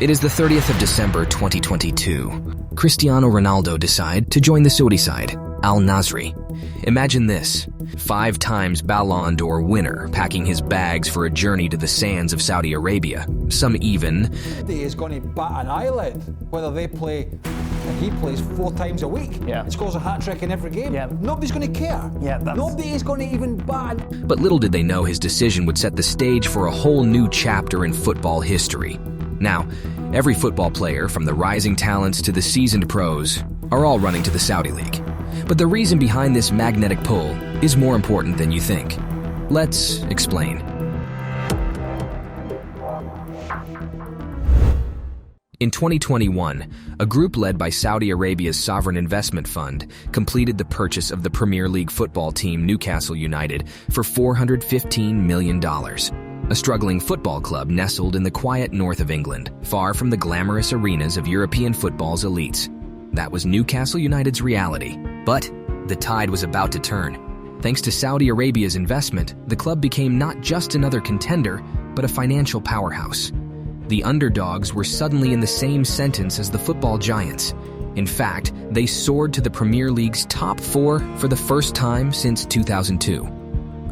It is the 30th of December 2022. Cristiano Ronaldo decide to join the Saudi side, Al Nasri. Imagine this, 5 times Ballon d'Or winner packing his bags for a journey to the sands of Saudi Arabia. Some even... He is going to bat an eyelid whether they play, and he plays 4 times a week. Yeah. And scores a hat-trick in every game. Yeah. Nobody's going to care. Yeah, Nobody is going to even bat. But little did they know his decision would set the stage for a whole new chapter in football history. Now, every football player, from the rising talents to the seasoned pros, are all running to the Saudi League. But the reason behind this magnetic pull is more important than you think. Let's explain. In 2021, a group led by Saudi Arabia's sovereign investment fund completed the purchase of the Premier League football team Newcastle United for $415 million. A struggling football club nestled in the quiet north of England, far from the glamorous arenas of European football's elites. That was Newcastle United's reality. But the tide was about to turn. Thanks to Saudi Arabia's investment, the club became not just another contender, but a financial powerhouse. The underdogs were suddenly in the same sentence as the football giants. In fact, they soared to the Premier League's top 4 for the first time since 2002.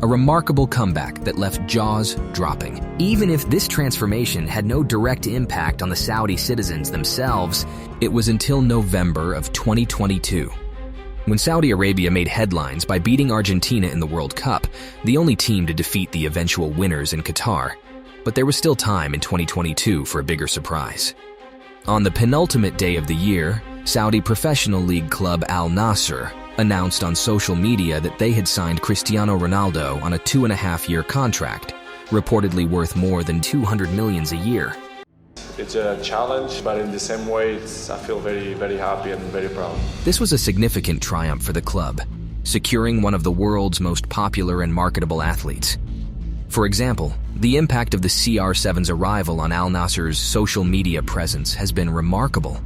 A remarkable comeback that left jaws dropping. Even if this transformation had no direct impact on the Saudi citizens themselves, it was until November of 2022. When Saudi Arabia made headlines by beating Argentina in the World Cup, the only team to defeat the eventual winners in Qatar. But there was still time in 2022 for a bigger surprise. On the penultimate day of the year, Saudi professional league club Al Nassr announced on social media that they had signed Cristiano Ronaldo on a 2.5-year contract, reportedly worth more than $200 million a year. It's a challenge, but in the same way, I feel very, very happy and very proud. This was a significant triumph for the club, securing one of the world's most popular and marketable athletes. For example, the impact of the CR7's arrival on Al Nassr's social media presence has been remarkable.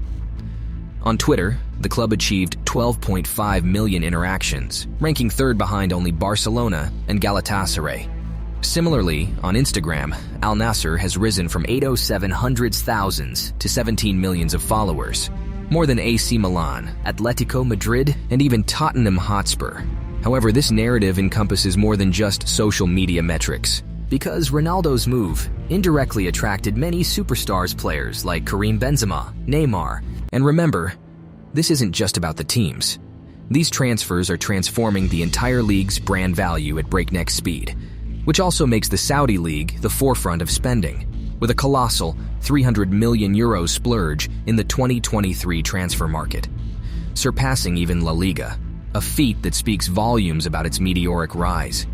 On Twitter, the club achieved 12.5 million interactions, ranking 3rd behind only Barcelona and Galatasaray. Similarly, on Instagram, Al Nassr has risen from 807,000 to 17 million of followers, more than AC Milan, Atletico Madrid, and even Tottenham Hotspur. However, this narrative encompasses more than just social media metrics, because Ronaldo's move indirectly attracted many superstars players like Karim Benzema, Neymar, and remember, this isn't just about the teams. These transfers are transforming the entire league's brand value at breakneck speed, which also makes the Saudi League the forefront of spending, with a colossal €300 million splurge in the 2023 transfer market, surpassing even La Liga, a feat that speaks volumes about its meteoric rise.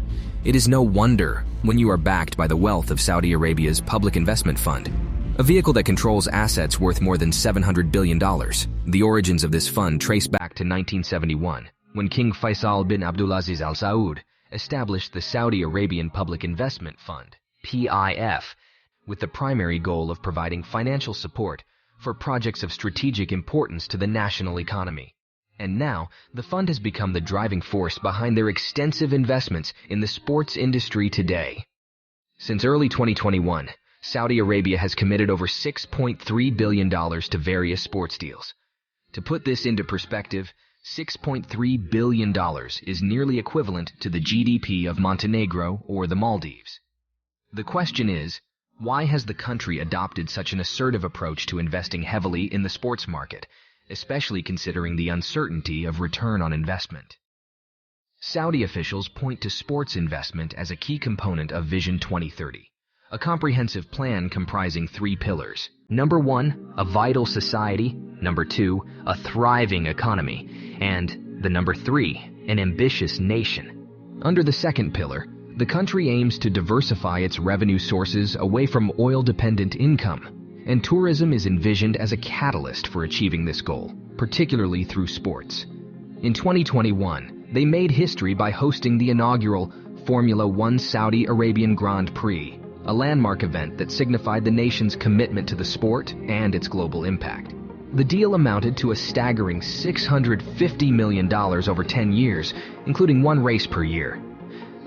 It is no wonder when you are backed by the wealth of Saudi Arabia's public investment fund, a vehicle that controls assets worth more than $700 billion. The origins of this fund trace back to 1971, when King Faisal bin Abdulaziz Al Saud established the Saudi Arabian Public Investment Fund, PIF, with the primary goal of providing financial support for projects of strategic importance to the national economy. And now, the fund has become the driving force behind their extensive investments in the sports industry today. Since early 2021, Saudi Arabia has committed over $6.3 billion to various sports deals. To put this into perspective, $6.3 billion is nearly equivalent to the GDP of Montenegro or the Maldives. The question is, why has the country adopted such an assertive approach to investing heavily in the sports market, especially considering the uncertainty of return on investment? Saudi officials point to sports investment as a key component of Vision 2030. A comprehensive plan comprising 3 pillars. Number 1, a vital society. Number 2, a thriving economy. And the number 3, an ambitious nation. Under the second pillar, the country aims to diversify its revenue sources away from oil-dependent income, and tourism is envisioned as a catalyst for achieving this goal, particularly through sports. In 2021, they made history by hosting the inaugural Formula One Saudi Arabian Grand Prix, a landmark event that signified the nation's commitment to the sport and its global impact. The deal amounted to a staggering $650 million over 10 years, including 1 race per year.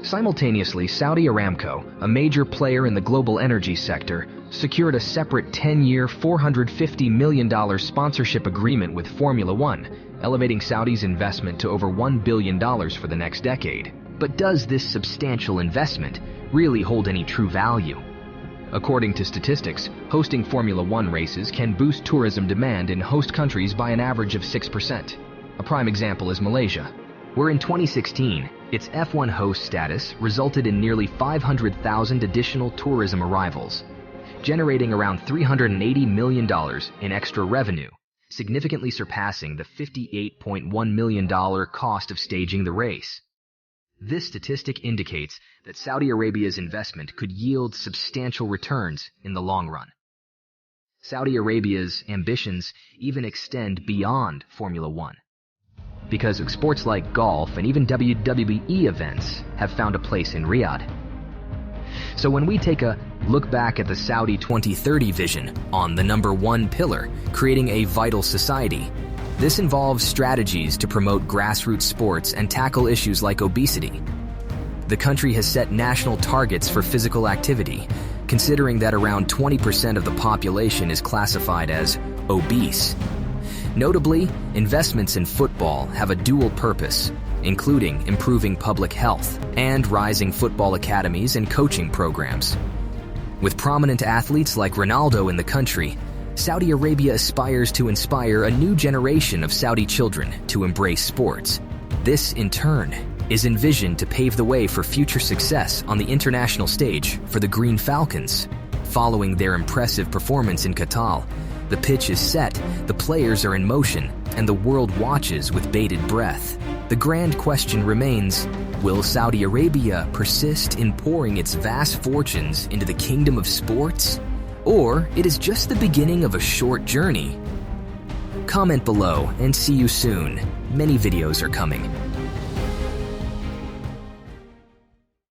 Simultaneously, Saudi Aramco, a major player in the global energy sector, secured a separate 10-year, $450 million sponsorship agreement with Formula One, elevating Saudi's investment to over $1 billion for the next decade. But does this substantial investment really hold any true value? According to statistics, hosting Formula One races can boost tourism demand in host countries by an average of 6%. A prime example is Malaysia, where in 2016, its F1 host status resulted in nearly 500,000 additional tourism arrivals, generating around $380 million in extra revenue, significantly surpassing the $58.1 million cost of staging the race. This statistic indicates that Saudi Arabia's investment could yield substantial returns in the long run. Saudi Arabia's ambitions even extend beyond Formula One, because sports like golf and even WWE events have found a place in Riyadh. So when we take a look back at the Saudi 2030 vision on the number one pillar, creating a vital society, this involves strategies to promote grassroots sports and tackle issues like obesity. The country has set national targets for physical activity, considering that around 20% of the population is classified as obese. Notably, investments in football have a dual purpose, including improving public health and rising football academies and coaching programs. With prominent athletes like Ronaldo in the country, Saudi Arabia aspires to inspire a new generation of Saudi children to embrace sports. This, in turn, is envisioned to pave the way for future success on the international stage for the Green Falcons. Following their impressive performance in Qatar, the pitch is set, the players are in motion, and the world watches with bated breath. The grand question remains, will Saudi Arabia persist in pouring its vast fortunes into the kingdom of sports? Or it is just the beginning of a short journey? Comment below and see you soon. Many videos are coming.